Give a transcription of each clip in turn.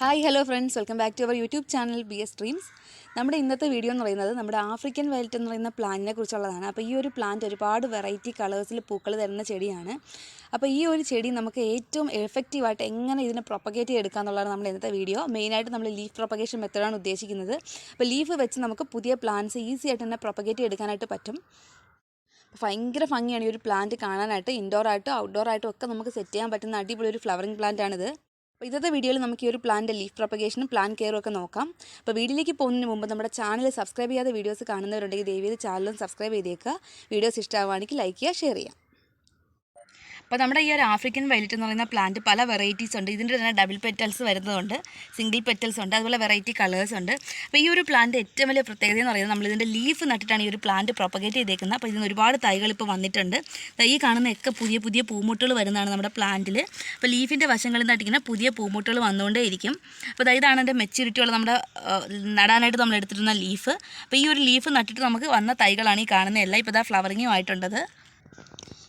Hi hello friends, welcome back to our YouTube channel BS Dreams. നമ്മുടെ ഇന്നത്തെ video എന്ന് പറയുന്നത് നമ്മുടെ ആഫ്രിക്കൻ വയലറ്റ് എന്ന് പറയുന്ന പ്ലാന്റിനെ കുറിച്ചുള്ളതാണ്. അപ്പോൾ ഈ ഒരു പ്ലാന്റ് ഒരുപാട് വെറൈറ്റി കളേഴ്സിൽ പൂക്കൾ തരുന്ന ചെടിയാണ്. അപ്പോൾ ഈ ഒരു ചെടി നമുക്ക് ഏറ്റവും എഫക്റ്റീവായിട്ട് എങ്ങനെ ഇതിനെ പ്രൊപ്പഗേറ്റ് ചെയ്തെടുക്കുക എന്നുള്ളതാണ് നമ്മുടെ ഇന്നത്തെ വീഡിയോ. മെയിനായിട്ട് നമ്മൾ ലീഫ് പ്രൊപ്പഗേഷൻ മെത്തേഡാണ് ഉദ്ദേശിക്കുന്നത്. അപ്പോൾ ലീഫ് വെച്ച് നമുക്ക് പുതിയ പ്ലാന്റ്സ് ഈസി ആയിട്ട് തന്നെ പ്രൊപ്പഗേറ്റ് ചെയ്തെടുക്കാനായിട്ട് പറ്റും. ഭയങ്കര ഭംഗിയാണ് ഈ ഒരു പ്ലാന്റ് കാണാനായിട്ട്. ഇൻഡോർ ആയിട്ടും ഔട്ട്ഡോർ ആയിട്ടും ഒക്കെ നമുക്ക് സെറ്റ് ചെയ്യാൻ പറ്റുന്ന അടിപൊളി ഒരു ഫ്ലവറിംഗ് പ്ലാന്റ് ആണിത്. അപ്പോൾ ഇന്നത്തെ വീഡിയോയിൽ നമുക്ക് ഈ ഒരു പ്ലാന്റ് ലീഫ് പ്രൊപ്പഗേഷനും പ്ലാന്റ് കെയറും ഒക്കെ നോക്കാം. അപ്പോൾ വീഡിയോയിലേക്ക് പോകുന്നതിന് മുമ്പ് നമ്മുടെ ചാനൽ സബ്സ്ക്രൈബ് ചെയ്യാതെ വീഡിയോസ് കാണുന്നവരുണ്ടെങ്കിൽ ദയവേത് ചാനലും സബ്സ്ക്രൈബ് ചെയ്തേക്കുക. വീഡിയോസ് ഇഷ്ടമാവുകയാണെങ്കിൽ ലൈക്ക് ചെയ്യുക, ഷെയർ ചെയ്യുക. അപ്പോൾ നമ്മുടെ ഈ ഒരു ആഫ്രിക്കൻ വയലറ്റ് എന്ന് പറയുന്ന പ്ലാന്റ് പല വെറൈറ്റീസ് ഉണ്ട്. ഇതിൻ്റെ തന്നെ ഡബിൾ പെറ്റൽസ് വരുന്നതുണ്ട്, സിംഗിൾ പെറ്റൽസ് ഉണ്ട്, അതുപോലെ വെറൈറ്റി കളേഴ്സ് ഉണ്ട്. അപ്പോൾ ഈ ഒരു പ്ലാന്റ് ഏറ്റവും വലിയ പ്രത്യേകത എന്ന് പറയുന്നത് നമ്മളിതിൻ്റെ ലീഫ് നട്ടിട്ടാണ് ഈ ഒരു പ്ലാന്റ് പ്രൊപ്പഗേറ്റ് ചെയ്തേക്കുന്നത്. അപ്പോൾ ഇതിന് ഒരുപാട് തൈകൾ ഇപ്പോൾ വന്നിട്ടുണ്ട്. ഈ കാണുന്നതൊക്കെ പുതിയ പുതിയ പൂമുട്ടുകൾ വരുന്നതാണ് നമ്മുടെ പ്ലാന്റിൽ. അപ്പോൾ ലീഫിൻ്റെ വശങ്ങളിൽ നട്ടിങ്ങനെ പുതിയ പൂമുട്ടുകൾ വന്നുകൊണ്ടേ ഇരിക്കും. അപ്പോൾ ഇതാണ് എൻ്റെ മെച്യൂരിറ്റിയുള്ള നമ്മുടെ നടാനായിട്ട് നമ്മൾ എടുത്തിരുന്ന ലീഫ്. അപ്പോൾ ഈ ഒരു ലീഫ് നട്ടിട്ട് നമുക്ക് വന്ന തൈകളാണ് ഈ കാണുന്നതെല്ലാം. ഇപ്പോൾ ഇതാ ഫ്ലവറിങ്ങും ആയിട്ടുള്ളത്.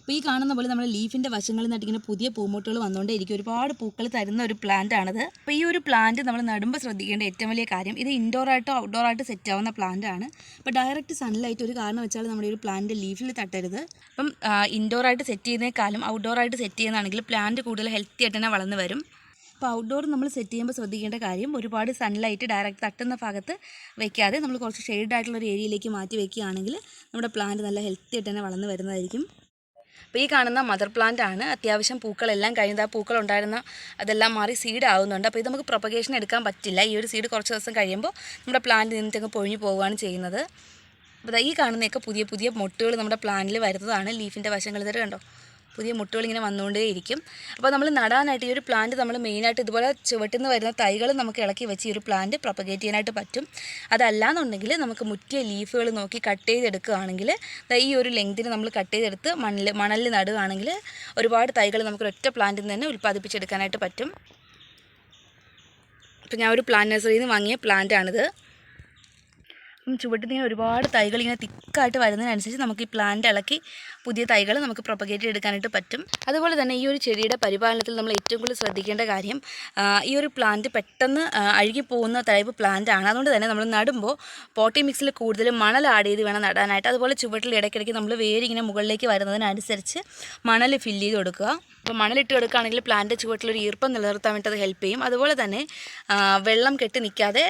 അപ്പോൾ ഈ കാണുന്ന പോലെ നമ്മുടെ ലീഫിൻ്റെ വശങ്ങളിൽ നിന്നിട്ട് ഇങ്ങനെ പുതിയ പൂമുട്ടുകൾ വന്നുകൊണ്ടേ ഇരിക്കും. ഒരുപാട് പൂക്കൾ തരുന്ന ഒരു പ്ലാന്റ് ആണിത്. അപ്പോൾ ഈ ഒരു പ്ലാന്റ് നമ്മൾ നടുമ്പോൾ ശ്രദ്ധിക്കേണ്ട ഏറ്റവും വലിയ കാര്യം, ഇത് ഇൻഡോർ ആയിട്ടോ ഔട്ട്ഡോർ ആയിട്ട് സെറ്റ് ആവുന്ന പ്ലാന്റ് ആണ്. അപ്പോൾ ഡയറക്റ്റ് സൺലൈറ്റ് ഒരു കാരണം വെച്ചാൽ നമ്മുടെ ഒരു പ്ലാന്റ് ലീഫിൽ തട്ടരുത്. അപ്പം ഇൻഡോർ ആയിട്ട് സെറ്റ് ചെയ്യുന്നതിനേക്കാളും ഔട്ട്ഡോർ ആയിട്ട് സെറ്റ് ചെയ്യുന്നതാണെങ്കിൽ പ്ലാന്റ് കൂടുതൽ ഹെൽത്തി ആയിട്ട് തന്നെ വളർന്ന് വരും. അപ്പോൾ ഔട്ട്ഡോർ നമ്മൾ സെറ്റ് ചെയ്യുമ്പോൾ ശ്രദ്ധിക്കേണ്ട കാര്യം, ഒരുപാട് സൺലൈറ്റ് ഡയറക്റ്റ് തട്ടുന്ന ഭാഗത്ത് വയ്ക്കാതെ നമ്മൾ കുറച്ച് ഷെയ്ഡ് ആയിട്ടുള്ളൊരു ഏരിയയിലേക്ക് മാറ്റി വയ്ക്കുകയാണെങ്കിൽ നമ്മുടെ പ്ലാന്റ് നല്ല ഹെൽത്തി ആയിട്ട് തന്നെ വളർന്ന് വരുന്നതായിരിക്കും. അപ്പോൾ ഈ കാണുന്ന മദർ പ്ലാന്റ് ആണ്. അത്യാവശ്യം പൂക്കളെല്ലാം കഴിഞ്ഞത്, ആ പൂക്കൾ ഉണ്ടായിരുന്ന അതെല്ലാം മാറി സീഡ് ആവുന്നുണ്ട്. അപ്പോൾ ഇത് നമുക്ക് പ്രൊപ്പഗേഷൻ എടുക്കാൻ പറ്റില്ല. ഈ ഒരു സീഡ് കുറച്ച് ദിവസം കഴിയുമ്പോൾ നമ്മുടെ പ്ലാന്റ് നിന്നിട്ടങ്ങ് പൊഴിഞ്ഞു പോവുകയാണ് ചെയ്യുന്നത്. അപ്പോൾ ഈ കാണുന്നതൊക്കെ പുതിയ പുതിയ മൊട്ടുകൾ നമ്മുടെ പ്ലാന്റിൽ വരുന്നതാണ്. ലീഫിൻ്റെ വശങ്ങളിൽ ഇതൊക്കെ കണ്ടോ, പുതിയ മുട്ടുകൾ ഇങ്ങനെ വന്നുകൊണ്ടേ ഇരിക്കും. അപ്പോൾ നമ്മൾ നടാനായിട്ട് ഈ ഒരു പ്ലാന്റ് നമ്മൾ മെയിനായിട്ട് ഇതുപോലെ ചുവട്ടിൽ നിന്ന് വരുന്ന തൈകൾ നമുക്ക് ഇളക്കി വെച്ച് ഈ ഒരു പ്ലാന്റ് പ്രൊപ്പഗേറ്റ് ചെയ്യാനായിട്ട് പറ്റും. അതല്ലാന്നുണ്ടെങ്കിൽ നമുക്ക് മുറ്റിയ ലീഫുകൾ നോക്കി കട്ട് ചെയ്തെടുക്കുകയാണെങ്കിൽ ഈ ഒരു ലെങ്തിന് നമ്മൾ കട്ട് ചെയ്തെടുത്ത് മണലിൽ നടുകയാണെങ്കിൽ ഒരുപാട് തൈകൾ നമുക്ക് ഒറ്റ പ്ലാന്റിൽ നിന്ന് തന്നെ ഉൽപ്പാദിപ്പിച്ചെടുക്കാനായിട്ട് പറ്റും. അപ്പോൾ ഞാൻ ഒരു പ്ലാന്റ് നഴ്സറിയിൽ നിന്ന് വാങ്ങിയ പ്ലാന്റാണിത്. ചുവട്ടിൽ നിന്ന് ഒരുപാട് തൈകൾ ഇങ്ങനെ തിക്കായിട്ട് വരുന്നതിനനുസരിച്ച് നമുക്ക് ഈ പ്ലാന്റ് ഇളക്കി പുതിയ തൈകൾ നമുക്ക് പ്രൊപ്പഗേറ്റ് എടുക്കാനായിട്ട് പറ്റും. അതുപോലെ തന്നെ ഈ ഒരു ചെടിയുടെ പരിപാലനത്തിൽ നമ്മൾ ഏറ്റവും കൂടുതൽ ശ്രദ്ധിക്കേണ്ട കാര്യം, ഈ ഒരു പ്ലാന്റ് പെട്ടെന്ന് അഴുകി പോകുന്ന ടൈപ്പ് പ്ലാന്റ് ആണ്. അതുകൊണ്ട് തന്നെ നമ്മൾ നടുമ്പോൾ പോട്ടി മിക്സിൽ കൂടുതൽ മണൽ ആഡ് ചെയ്ത് വേണം നടാനായിട്ട്. അതുപോലെ ചുവട്ടിൽ ഇടയ്ക്കിടയ്ക്ക് നമ്മൾ വേരിങ്ങനെ മുകളിലേക്ക് വരുന്നതിനനുസരിച്ച് മണൽ ഫില്ല് ചെയ്ത് കൊടുക്കുക. അപ്പോൾ മണലിട്ട് കൊടുക്കുകയാണെങ്കിൽ പ്ലാന്റ് ചുവട്ടിലൊരു ഈർപ്പം നിലനിർത്താൻ വേണ്ടി അത് ഹെൽപ്പ് ചെയ്യും. അതുപോലെ തന്നെ വെള്ളം കെട്ടി നിൽക്കാതെ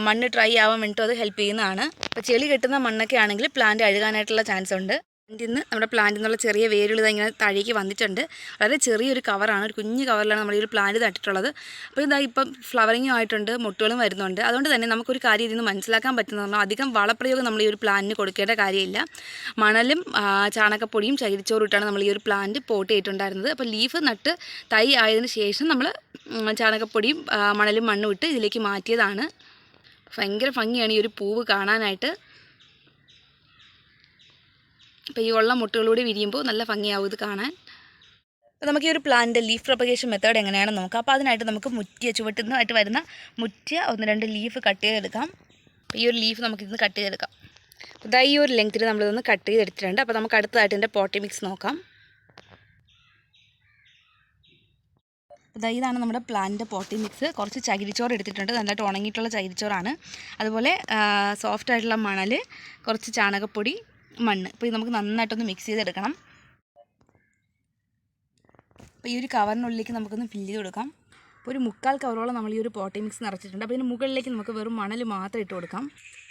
മണ്ണ് ഡ്രൈ ആവാൻ വേണ്ടിയിട്ട് അത് ഹെൽപ്പ് ചെയ്യുന്നതാണ്. അപ്പോൾ ചെളി കെട്ടുന്ന മണ്ണൊക്കെ ആണെങ്കിൽ പ്ലാന്റ് അഴുകാനായിട്ടുള്ള ചാൻസ് ഉണ്ട്. ഇതിന്ന് നമ്മുടെ പ്ലാന്റിൽ നിന്നുള്ള ചെറിയ വേരുകൾ ഇങ്ങനെ താഴേക്ക് വന്നിട്ടുണ്ട്. വളരെ ചെറിയൊരു കവറാണ്, ഒരു കുഞ്ഞു കവറിലാണ് നമ്മൾ ഈ ഒരു പ്ലാന്റ് നട്ടിട്ടുള്ളത്. അപ്പോൾ ഇതാ ഇപ്പം ഫ്ലവറിങ്ങും ആയിട്ടുണ്ട്, മുട്ടുകളും വരുന്നുണ്ട്. അതുകൊണ്ട് തന്നെ നമുക്കൊരു കാര്യം ഇതിൽ നിന്ന് മനസ്സിലാക്കാൻ പറ്റുന്നത് പറഞ്ഞാൽ അധികം വളപ്രയോഗം നമ്മൾ ഈ ഒരു പ്ലാന്റിന് കൊടുക്കേണ്ട കാര്യമില്ല. മണലും ചാണകപ്പൊടിയും ചകിരിച്ചോറും ഇട്ടാണ് നമ്മൾ ഈ ഒരു പ്ലാന്റ് പോട്ട് ചെയ്തിട്ടുണ്ടായിരുന്നത്. അപ്പോൾ ലീഫ് നട്ട് തൈ ആയതിനു ശേഷം നമ്മൾ ചാണകപ്പൊടിയും മണലും മണ്ണും ഇട്ട് ഇതിലേക്ക് മാറ്റിയതാണ്. ഭയങ്കര ഭംഗിയാണ് ഈ ഒരു പൂവ് കാണാനായിട്ട്. അപ്പോൾ ഈ ഉള്ള മുട്ടുകളൂടെ വിരിയുമ്പോൾ നല്ല ഭംഗിയാവും ഇത് കാണാൻ. അപ്പോൾ നമുക്ക് ഈ ഒരു പ്ലാന്റിൻ്റെ ലീഫ് പ്രൊപ്പഗേഷൻ മെത്തേഡ് എങ്ങനെയാണെന്ന് നോക്കാം. അപ്പോൾ അതിനായിട്ട് നമുക്ക് ചുവട്ടിൽ നിന്നായിട്ട് വരുന്ന മുറ്റിയ 1-2 ലീഫ് കട്ട് ചെയ്തെടുക്കാം. അപ്പോൾ ഈ ഒരു ലീഫ് നമുക്കിന്ന് കട്ട് ചെയ്തെടുക്കാം. അപ്പോൾ ഈ ഒരു ലെങ്ത്തിൽ നമ്മളിതൊന്ന് കട്ട് ചെയ്തെടുത്തിട്ടുണ്ട്. അപ്പോൾ നമുക്ക് അടുത്തതായിട്ട് ഇതിൻ്റെ പോട്ടി മിക്സ് നോക്കാം. ഇതാണ് നമ്മുടെ പ്ലാന്റിൻ്റെ പോട്ടി മിക്സ്. കുറച്ച് ചകിരിച്ചോറ് എടുത്തിട്ടുണ്ട്, നല്ലതായിട്ട് ഉണങ്ങിയിട്ടുള്ള ചകിരിച്ചോറാണ്. അതുപോലെ സോഫ്റ്റ് ആയിട്ടുള്ള മണൽ, കുറച്ച് ചാണകപ്പൊടി, മണ്ണ്. അപ്പോൾ ഇത് നമുക്ക് നന്നായിട്ടൊന്ന് മിക്സ് ചെയ്തെടുക്കണം. അപ്പോൾ ഈ ഒരു കവറിനുള്ളിലേക്ക് നമുക്കൊന്ന് ഫില്ല് ചെയ്ത് കൊടുക്കാം. അപ്പോൾ ഒരു 3/4 കവറോളം നമ്മൾ ഈ ഒരു പോട്ടി മിക്സ് നിറച്ചിട്ടുണ്ട്. അപ്പോൾ ഇതിന് മുകളിലേക്ക് നമുക്ക് വെറും മണൽ മാത്രം ഇട്ട് കൊടുക്കാം.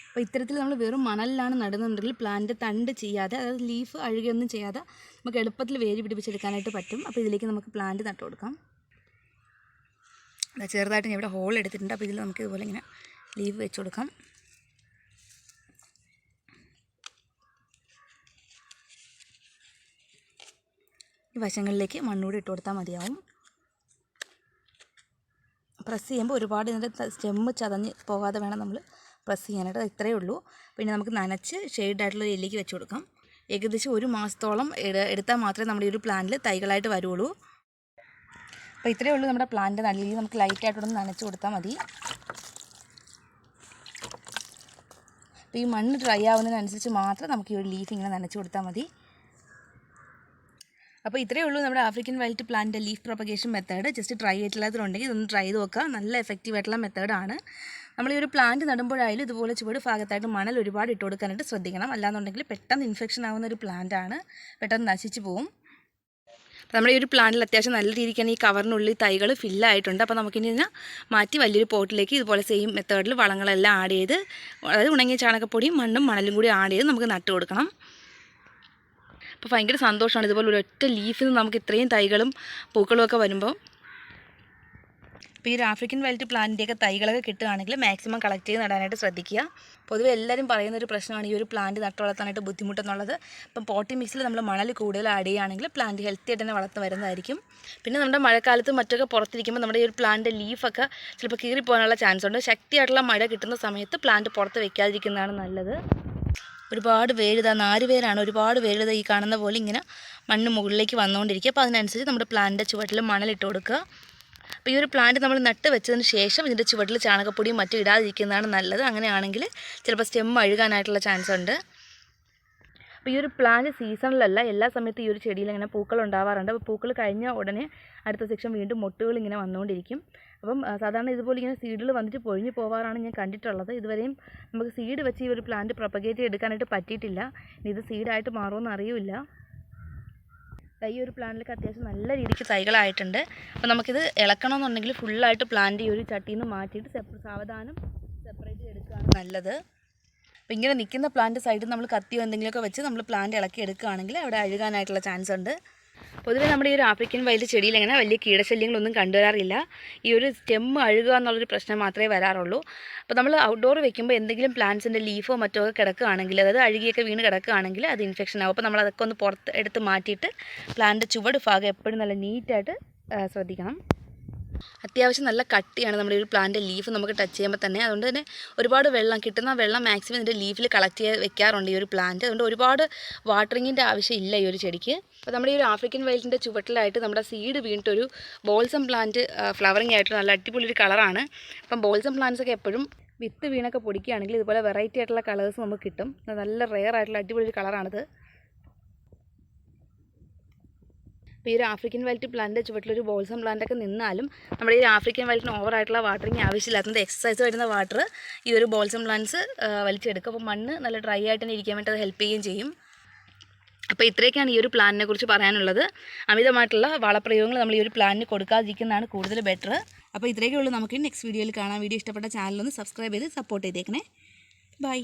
അപ്പോൾ ഇത്തരത്തിൽ നമ്മൾ വെറും മണലിലാണ് നടുന്നുണ്ടെങ്കിൽ പ്ലാന്റ് തണ്ട് ചെയ്യാതെ, അതായത് ലീഫ് അഴുകിയൊന്നും ചെയ്യാതെ നമുക്ക് എളുപ്പത്തിൽ വേര് പിടിപ്പിച്ചെടുക്കാനായിട്ട് പറ്റും. അപ്പോൾ ഇതിലേക്ക് നമുക്ക് പ്ലാന്റ് നട്ട് കൊടുക്കാം. ചെറുതായിട്ട് ഞാൻ ഇവിടെ ഹോൾ എടുത്തിട്ടുണ്ട്. അപ്പോൾ ഇതിൽ നമുക്ക് ഇതുപോലെ ഇങ്ങനെ ലീഫ് വെച്ച് കൊടുക്കാം. ഈ വശങ്ങളിലേക്ക് മണ്ണൂടെ ഇട്ട് കൊടുത്താൽ മതിയാവും. പ്രസ് ചെയ്യുമ്പോൾ ഒരുപാട് ഇതിൻ്റെ സ്റ്റെമ്മ് ചതഞ്ഞ് പോകാതെ വേണം നമ്മൾ പ്രസ് ചെയ്യാനായിട്ട്. അത് ഇത്രയേ ഉള്ളൂ. പിന്നെ നമുക്ക് നനച്ച് ഷെയ്ഡായിട്ടുള്ള എല്ലിലേക്ക് വെച്ച് കൊടുക്കാം. ഏകദേശം 1 മാസത്തോളം എടുത്താൽ മാത്രമേ നമ്മുടെ ഈ ഒരു പ്ലാന്റിൽ തൈകളായിട്ട് വരുള്ളൂ. അപ്പോൾ ഇത്രയേ ഉള്ളൂ നമ്മുടെ പ്ലാന്റ്. നല്ല രീതിയിൽ നമുക്ക് ലൈറ്റായിട്ടൊന്ന് നനച്ച് കൊടുത്താൽ മതി. അപ്പോൾ ഈ മണ്ണ് ഡ്രൈ ആവുന്നതിനനുസരിച്ച് മാത്രം നമുക്ക് ഈ ഒരു ലീഫ് ഇങ്ങനെ നനച്ച് കൊടുത്താൽ മതി. അപ്പോൾ ഇത്രയേ ഉള്ളൂ നമ്മുടെ ആഫ്രിക്കൻ വൈൽറ്റ് പ്ലാന്റിൻ്റെ leaf propagation method. Just try ചെയ്തിട്ടുള്ളതുണ്ടെങ്കിൽ ഇതൊന്ന് ട്രൈ ചെയ്ത് നോക്കുക. നല്ല എഫക്റ്റീവ് ആയിട്ടുള്ള മെത്തേഡാണ്. നമ്മൾ ഈ ഒരു പ്ലാന്റ് നടുമ്പോഴായാലും ഇതുപോലെ ചുവട് ഭാഗത്തായിട്ട് മണൽ ഒരുപാട് ഇട്ട് കൊടുക്കാനായിട്ട് ശ്രദ്ധിക്കണം. അല്ലാന്നുണ്ടെങ്കിൽ പെട്ടെന്ന് ഇൻഫെക്ഷൻ ആവുന്ന ഒരു പ്ലാന്റാണ്, പെട്ടെന്ന് നശിച്ചു പോകും. നമ്മുടെ ഈ ഒരു പ്ലാന്റിൽ അത്യാവശ്യം നല്ല രീതിക്കാണ് ഈ കവറിനുള്ളിൽ തൈകൾ ഫില്ലായിട്ടുണ്ട്. അപ്പോൾ നമുക്കിനി ഇതിനെ മാറ്റി വലിയൊരു പോട്ടിലേക്ക് ഇതുപോലെ സെയിം മെത്തേഡിൽ വളങ്ങളെല്ലാം ആഡ് ചെയ്ത്, അതായത് ഉണങ്ങിയ ചാണകപ്പൊടിയും മണ്ണും മണലും കൂടി ആഡ് ചെയ്ത് നമുക്ക് നട്ട് കൊടുക്കണം. അപ്പോൾ ഭയങ്കര സന്തോഷമാണ് ഇതുപോലെ ഒരൊറ്റ ലീഫിൽ നിന്ന് നമുക്ക് ഇത്രയും തൈകളും പൂക്കളും ഒക്കെ വരുമ്പോൾ. ഇപ്പോൾ ഈ ഒരു ആഫ്രിക്കൻ വൈൽറ്റ് പ്ലാന്റിൻ്റെയൊക്കെ തൈകളൊക്കെ കിട്ടുകയാണെങ്കിൽ മാക്സിമം കളക്ട് ചെയ്ത് നടാനായിട്ട് ശ്രദ്ധിക്കുക. പൊതുവെ എല്ലാവരും പറയുന്നൊരു പ്രശ്നമാണ് ഈ ഒരു പ്ലാന്റ് നട്ട് വളർത്താനായിട്ട് ബുദ്ധിമുട്ടെന്നുള്ളത്. ഇപ്പം പോട്ടി മിക്സിൽ നമ്മൾ മണൽ കൂടുതൽ ആഡ് ചെയ്യുകയാണെങ്കിൽ പ്ലാന്റ് ഹെൽത്തി ആയിട്ട് തന്നെ വളർന്നു വരുന്നതായിരിക്കും. പിന്നെ നമ്മുടെ മഴക്കാലത്ത് മറ്റൊക്കെ പുറത്തിരിക്കുമ്പോൾ നമ്മുടെ ഈ ഒരു പ്ലാന്റിൻ്റെ ലീഫൊക്കെ ചിലപ്പോൾ കീറിപ്പോകാനുള്ള ചാൻസ് ഉണ്ട്. ശക്തിയായിട്ടുള്ള മഴ കിട്ടുന്ന സമയത്ത് പ്ലാന്റ് പുറത്ത് വെക്കാതിരിക്കുന്നതാണ് നല്ലത്. ഒരുപാട് വേരിത 4 വേരാണ്, ഒരുപാട് വേരിത ഈ കാണുന്ന പോലെ ഇങ്ങനെ മണ്ണ് മുകളിലേക്ക് വന്നുകൊണ്ടിരിക്കുക. അപ്പോൾ അതിനനുസരിച്ച് നമ്മുടെ പ്ലാന്റിൻ്റെ ചുവട്ടിൽ മണലിട്ട് കൊടുക്കുക. അപ്പോൾ ഈ ഒരു പ്ലാന്റ് നമ്മൾ നട്ട് വെച്ചതിന് ശേഷം ഇതിൻ്റെ ചുവട്ടിൽ ചാണകപ്പൊടിയും മറ്റും ഇടാതിരിക്കുന്നതാണ് നല്ലത്. അങ്ങനെയാണെങ്കിൽ ചിലപ്പോൾ സ്റ്റെം അഴുകാനായിട്ടുള്ള ചാൻസ് ഉണ്ട്. അപ്പോൾ ഈ ഒരു പ്ലാന്റ് സീസണിലല്ല, എല്ലാ സമയത്തും ഈ ഒരു ചെടിയിൽ ഇങ്ങനെ പൂക്കൾ ഉണ്ടാവാറുണ്ട്. അപ്പോൾ പൂക്കൾ കഴിഞ്ഞ ഉടനെ അടുത്ത സെക്ഷൻ വീണ്ടും മൊട്ടുകൾ ഇങ്ങനെ വന്നുകൊണ്ടിരിക്കും. അപ്പം സാധാരണ ഇതുപോലെ ഇങ്ങനെ സീഡിൽ വന്നിട്ട് പൊഴിഞ്ഞു പോകാറാണ് ഞാൻ കണ്ടിട്ടുള്ളത്. ഇതുവരെയും നമുക്ക് സീഡ് വെച്ച് ഈ ഒരു പ്ലാന്റ് പ്രൊപ്പഗേറ്റ് എടുക്കാനായിട്ട് പറ്റിയിട്ടില്ല. ഇത് സീഡായിട്ട് മാറുമെന്ന് അറിയില്ല. ഈ ഒരു പ്ലാന്റിലൊക്കെ അത്യാവശ്യം നല്ല രീതിക്ക് തൈകളായിട്ടുണ്ട്. അപ്പോൾ നമുക്കിത് ഇളക്കണമെന്നുണ്ടെങ്കിൽ ഫുള്ളായിട്ട് പ്ലാന്റ് ഈ ഒരു ചട്ടിയിൽ നിന്ന് മാറ്റിയിട്ട് സാവധാനം സെപ്പറേറ്റ് ചെയ്തെടുക്കുകയാണ് നല്ലത്. അപ്പോൾ ഇങ്ങനെ നിൽക്കുന്ന പ്ലാന്റ് സൈഡിൽ നമ്മൾ കത്തിയോ എന്തെങ്കിലുമൊക്കെ വെച്ച് നമ്മൾ പ്ലാന്റ് ഇളക്കി എടുക്കുകയാണെങ്കിൽ അവിടെ അഴുകാനായിട്ടുള്ള ചാൻസ് ഉണ്ട്. പൊതുവെ നമ്മുടെ ഈ ഒരു ആഫ്രിക്കൻ വൈൽറ്റ് ചെടിയിൽ അങ്ങനെ വലിയ കീടശല്യങ്ങളൊന്നും കണ്ടുവരാറില്ല. ഈ ഒരു സ്റ്റെം അഴുകുക എന്നുള്ളൊരു പ്രശ്നം മാത്രമേ വരാറുള്ളൂ. അപ്പോൾ നമ്മൾ ഔട്ട്ഡോർ വെക്കുമ്പോൾ എന്തെങ്കിലും പ്ലാന്റ്സിൻ്റെ ലീഫോ മറ്റോ കിടക്കുകയാണെങ്കിൽ, അതായത് അഴുകിയൊക്കെ വീണ് കിടക്കുകയാണെങ്കിൽ അത് ഇൻഫെക്ഷൻ ആവും. അപ്പോൾ നമ്മൾ അതൊക്കെ ഒന്ന് പുറത്ത് എടുത്ത് മാറ്റിയിട്ട് പ്ലാന്റ് ചുവട് ഭാഗം എപ്പോഴും നല്ല നീറ്റായിട്ട് ശ്രദ്ധിക്കണം. അത്യാവശ്യം നല്ല കട്ടിയാണ് നമ്മുടെ ഈ ഒരു പ്ലാന്റ് ലീഫ് നമുക്ക് ടച്ച് ചെയ്യുമ്പോൾ തന്നെ. അതുകൊണ്ട് തന്നെ ഒരുപാട് വെള്ളം കിട്ടുന്ന വെള്ളം മാക്സിമം ഇതിൻ്റെ ലീഫിൽ കളക്ട് ചെയ്ത് വെക്കാറുണ്ട് ഈ ഒരു പ്ലാന്റ്. അതുകൊണ്ട് ഒരുപാട് വാട്ടറിങ്ങിൻ്റെ ആവശ്യമില്ല ഈ ഒരു ചെടിക്ക്. അപ്പോൾ നമ്മുടെ ഈ ഒരു ആഫ്രിക്കൻ വൈൽറ്റിൻ്റെ ചുവട്ടിലായിട്ട് നമ്മുടെ സീഡ് വീണിട്ടൊരു ബോൾസം പ്ലാന്റ് ഫ്ലവറിങ് ആയിട്ട് നല്ല അടിപൊളി ഒരു കളറാണ്. അപ്പം ബോൾസം പ്ലാന്റ്സൊക്കെ എപ്പോഴും വിത്ത് വീണൊക്കെ പൊടിക്കുകയാണെങ്കിൽ ഇതുപോലെ വെറൈറ്റി ആയിട്ടുള്ള കളേഴ്സ് നമുക്ക് കിട്ടും. നല്ല റെയർ ആയിട്ടുള്ള അടിപൊളി ഒരു കളറാണിത്. അപ്പോൾ ഈ ഒരു ആഫ്രിക്കൻ വൈൽറ്റ് പ്ലാന്റിൻ്റെ ചുവട്ടിലൊരു ബോൾസം പ്ലാന്റൊക്കെ നിന്നാലും നമ്മുടെ ഈ ആഫ്രിക്കൻ വൈൽറ്റിന് ഓവറായിട്ടുള്ള വാട്ടറിങ് ആവശ്യമില്ലാത്തത് എക്സസൈസ് വരുന്ന വാട്ടർ ഈ ഒരു ബോൾസം പ്ലാന്റ്സ് വലിച്ചെടുക്കും. അപ്പോൾ മണ്ണ് നല്ല ഡ്രൈ ആയിട്ട് തന്നെ ഇരിക്കാൻ വേണ്ടി അത് ഹെൽപ്പ് ചെയ്യുകയും ചെയ്യും. അപ്പോൾ ഇത്രയൊക്കെയാണ് ഈ ഒരു പ്ലാന്റിനെ കുറിച്ച് പറയാനുള്ളത്. അമിതമായിട്ടുള്ള വളപ്രയോഗങ്ങൾ നമ്മൾ ഈ ഒരു പ്ലാന്റിന് കൊടുക്കാതിരിക്കുന്നതാണ് കൂടുതൽ ബെറ്റർ. അപ്പോൾ ഇത്രയൊക്കെ ഉള്ളൂ. നമുക്ക് നെക്സ്റ്റ് വീഡിയോയിൽ കാണാം. വീഡിയോ ഇഷ്ടപ്പെട്ട ചാനലൊന്ന് സബ്സ്ക്രൈബ് ചെയ്ത് സപ്പോർട്ട് ചെയ്തേക്കണേ. ബൈ.